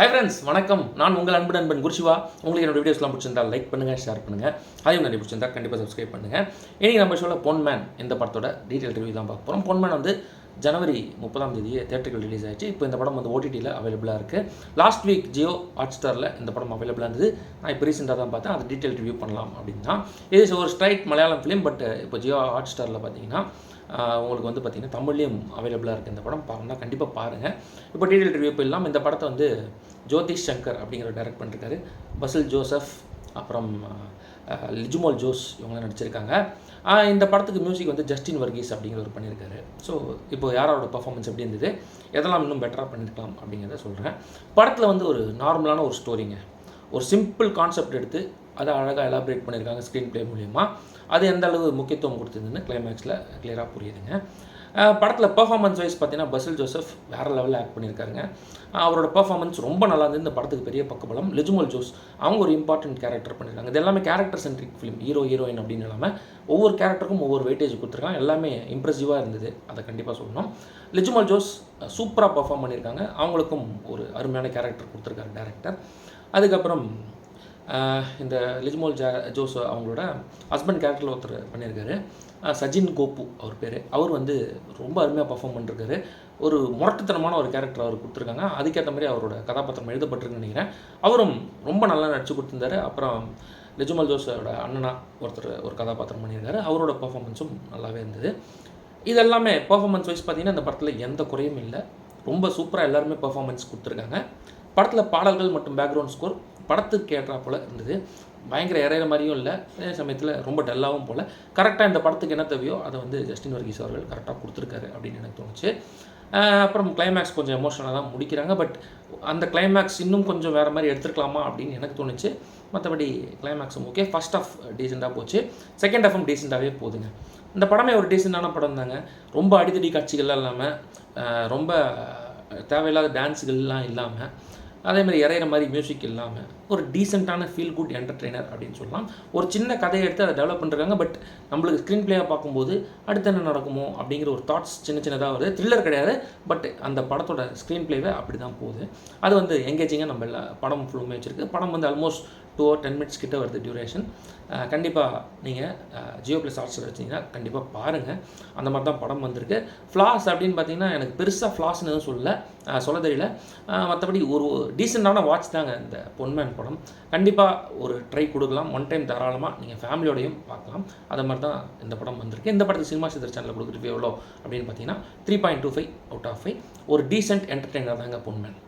Hi friends, வணக்கம். நான் உங்கள் அன்பு நண்பன் குருசிவா. உங்களுக்கு என்னோட வீடியோஸ்லாம் பிடிச்சிருந்தால் லைக் பண்ணுங்கள், ஷேர் பண்ணுங்கள். அதையும் நிறைய பிடிச்சிருந்தால் கண்டிப்பாக சப்ஸ்கிரைப் பண்ணுங்கள். இன்றைக்கி நம்ம ஷோவில் பொன்மேன் இந்த படத்தோட டீட்டெயில் ரிவ்யூ தான் பார்க்க போகிறோம். பொன்மேன் வந்து ஜனவரி 30 தேட்டர்கள் ரிலீஸ் ஆகிடுச்சு. இப்போ இந்த படம் வந்து ஓடிடியில் அவைலபிளாக இருக்குது. லாஸ்ட் வீக் ஜியோ ஹாட்ஸ்டாரில் இந்த படம் அவைலபிளாக இருந்தது. நான் இப்போ ரீசெண்டாக தான் பார்த்தேன். அது டீட்டெயில் ரிவ்யூ பண்ணலாம் அப்படின்னா இது ஒரு ஸ்ட்ரைட் மலையாளம் ஃபிலிம். பட் இப்போ ஜியோ ஹாட்ஸ்டாரில் பார்த்தீங்கன்னா உங்களுக்கு வந்து பார்த்திங்கன்னா தமிழ்லேயும் அவைலபிளாக இருக்குது. இந்த படம் பாருங்கன்னா கண்டிப்பாக பாருங்கள். இப்போ டீட்டெயில் ரிவ்யூ போயிடலாம். இந்த படத்தை வந்து ஜோதிஷ் சங்கர் அப்படிங்கிற டைரக்ட் பண்ணிருக்காரு. பசில் ஜோசப், அப்புறம் லிஜுமோல் ஜோஸ் இவங்களாம் நடிச்சிருக்காங்க. இந்த படத்துக்கு மியூசிக் வந்து ஜஸ்டின் வர்கீஸ் அப்படிங்கிறவர் பண்ணியிருக்காரு. ஸோ இப்போ யாரோட பர்ஃபார்மன்ஸ் எப்படி இருந்தது, எதெல்லாம் இன்னும் பெட்டராக பண்ணியிருக்கலாம் அப்படிங்கிறத சொல்கிறேன். படத்தில் வந்து ஒரு நார்மலான ஒரு ஸ்டோரிங்க, ஒரு சிம்பிள் கான்செப்ட் எடுத்து அதை அழகாக எலாபரேட் பண்ணியிருக்காங்க ஸ்க்ரீன் ப்ளே மூலிமா. அது எந்த அளவு முக்கியத்துவம் கொடுத்ததுன்னு கிளைமேக்ஸில் கிளியராக புரியுதுங்க. படத்தில் பர்ஃபார்மன்ஸ் வைஸ் பார்த்தீங்கன்னா பசில் ஜோசப் வேறு லெவலில் ஆக்ட் பண்ணியிருக்காருங்க. அவரோட பர்ஃபார்மன்ஸ் ரொம்ப நல்லா இருந்தது. இந்த படத்துக்கு பெரிய பக்கபலம். லிஜுமோல் ஜோஸ் அவங்க ஒரு இம்பார்ட்டன்ட் கேரக்டர் பண்ணியிருக்காங்க. இது எல்லாமே கேரக்டர் சென்ட்ரிக் ஃபிலிம், ஹீரோயின் அப்படின்னு இல்லாமல் ஒவ்வொரு கேரக்டருக்கும் ஒவ்வொரு வெயிட்டேஜ் கொடுத்துருக்காங்க. எல்லாமே இம்ப்ரெசிவாக இருந்தது, அதை கண்டிப்பாக சொல்லணும். லிஜுமோல் ஜோஸ் சூப்பராக பர்ஃபார்ம் பண்ணியிருக்காங்க. அவங்களுக்கும் ஒரு அருமையான கேரக்டர் கொடுத்துருக்காரு டேரக்டர். அதுக்கப்புறம் இந்த லிஜுமோல் ஜோஸ் அவங்களோட ஹஸ்பண்ட் கேரக்டரில் ஒருத்தர் பண்ணியிருக்காரு, சஜின் கோபு அவர் பேர். அவர் வந்து ரொம்ப அருமையாக பர்ஃபார்ம் பண்ணிருக்காரு. ஒரு முரட்டுத்தனமான ஒரு கேரக்டர் அவர் கொடுத்துருக்காங்க. அதுக்கேற்ற மாதிரி அவரோட கதாபாத்திரம் எழுதப்பட்டிருக்குன்னு நினைக்கிறேன். அவரும் ரொம்ப நல்லா நடிச்சு கொடுத்துருந்தாரு. அப்புறம் லிஜுமோல் ஜோஸோட அண்ணனா ஒருத்தர் ஒரு கதாபாத்திரம் பண்ணியிருக்காரு. அவரோட பர்ஃபார்மன்ஸும் நல்லாவே இருந்தது. இதெல்லாமே பர்ஃபார்மன்ஸ் வைஸ் பார்த்திங்கன்னா இந்த படத்தில் எந்த குறையும் இல்லை. ரொம்ப சூப்பராக எல்லாருமே பர்ஃபார்மன்ஸ் கொடுத்துருக்காங்க. படத்தில் பாடல்கள் மற்றும் பேக்ரவுண்ட் ஸ்கோர் படத்துக்கு ஏற்றா போல் இருந்தது. பயங்கர இறையிற மாதிரியும் இல்லை, அதே சமயத்தில் ரொம்ப டல்லாகவும் போல். கரெக்டாக இந்த படத்துக்கு என்ன தேவையோ அதை வந்து ஜஸ்டின் வர்கீஸ் அவர்கள் கரெக்டாக கொடுத்துருக்காரு அப்படின்னு எனக்கு தோணுச்சு. அப்புறம் கிளைமேக்ஸ் கொஞ்சம் எமோஷனலாக தான் முடிக்கிறாங்க. பட் அந்த கிளைமேக்ஸ் இன்னும் கொஞ்சம் வேறு மாதிரி எடுத்துருக்கலாமா அப்படின்னு எனக்கு தோணுச்சு. மற்றபடி கிளைமேக்ஸும் ஓகே. ஃபஸ்ட் ஆஃப் டீசெண்டாக போச்சு, செகண்ட் ஆஃபும் டீசெண்டாகவே போகுதுங்க. இந்த படமே ஒரு டீசெண்டான படம் தாங்க. ரொம்ப அடித்தடி காட்சிகள்லாம் இல்லாமல், ரொம்ப தேவையில்லாத டான்ஸுகள்லாம் இல்லாமல், அதேமாதிரி இறையிற மாதிரி மியூசிக் இல்லாமல் ஒரு டீசெண்டான ஃபீல் குட் என்டர்டெய்னர் அப்படின்னு சொல்லலாம். ஒரு சின்ன கதையை எடுத்து அதை டெவலப் பண்ணிருக்காங்க. பட் நம்மளுக்கு ஸ்க்ரீன் பிளேயாக பார்க்கும்போது அடுத்து என்ன நடக்குமோ அப்படிங்கிற ஒரு தாட்ஸ் சின்னதாக வருது. த்ரில்லர் கிடையாது, பட் அந்த படத்தோட ஸ்க்ரீன் பிளேவே அப்படி தான் போகுது. அது வந்து எங்கேஜிங்காக நம்ம எல்லா படம் ஃபுல்லுமே வச்சுருக்கு. படம் வந்து ஆல்மோஸ்ட் 2 or 10 minutes கிட்ட வருது டியூரேஷன். கண்டிப்பாக நீங்கள் ஜியோ ப்ளஸ் ஹாட்ஸ்டார் வச்சிங்கன்னா கண்டிப்பாக பாருங்கள். அந்த மாதிரி தான் படம் வந்திருக்கு. ஃப்ளாஸ் அப்படின்னு பார்த்தீங்கன்னா எனக்கு பெருசாக ஃப்ளாஸ்ன்னு எதுவும் சொல்ல தெரியல. மற்றபடி ஒரு டீசெண்டான வாட்ச் தாங்க இந்த பொன்மேன் படம். கண்டிப்பாக ஒரு ட்ரை கொடுக்கலாம். ஒன் டைம் தாராளமாக நீங்கள் ஃபேமிலியோடையும் பார்க்கலாம். அது மாதிரி தான் இந்த படம் வந்திருக்கு. இந்த படத்துக்கு சினிமா சித்தர் சேனலில் கொடுக்குறது எவ்வளோ அப்படின்னு பார்த்தீங்கன்னா 3.25 out of 5. ஒரு டீசென்ட் என்டர்டெய்னர் தாங்க பொன்மேன்.